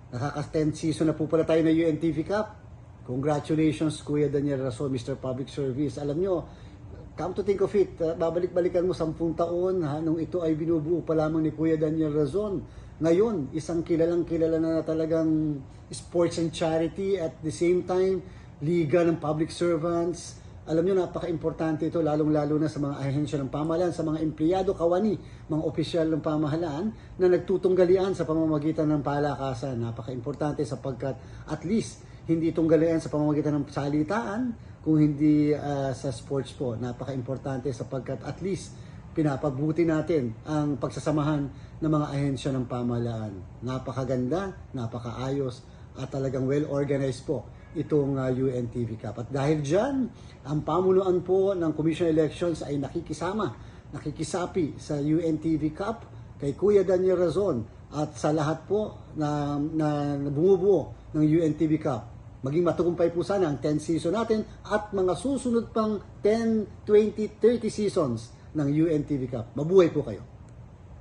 Nakaka-10th season na po pala tayo ng UNTV Cup. Congratulations, Kuya Daniel Rason, Mr. Public Service. Alam nyo, come to think of it, babalik-balikan mo 10 taon nung ito ay binubuo pa lamang ni Kuya Daniel Razon. Ngayon, isang kilalang-kilala na talagang sports and charity, at the same time, liga ng public servants. Alam nyo, napaka-importante ito, lalong-lalo na sa mga ahensya ng pamahalaan, sa mga empleyado, kawani, mga opisyal ng pamahalaan na nagtutunggalian sa pamamagitan ng palakasan. Napaka-importante sapagkat at least hindi tunggalian sa pamamagitan ng salitaan, kung hindi sa sports po. Napaka-importante sapagkat at least pinapabuti natin ang pagsasamahan ng mga ahensya ng pamahalaan. Napakaganda, napakaayos, at talagang well-organized po itong UNTV Cup. At dahil dyan, ang pamunuan po ng Commission Elections ay nakikisapi sa UNTV Cup kay Kuya Daniel Razon at sa lahat po na bumubuo ng UNTV Cup. Maging matagumpay po sana ang 10th season natin at mga susunod pang 10, 20, 30 seasons ng UNTV Cup. Mabuhay po kayo!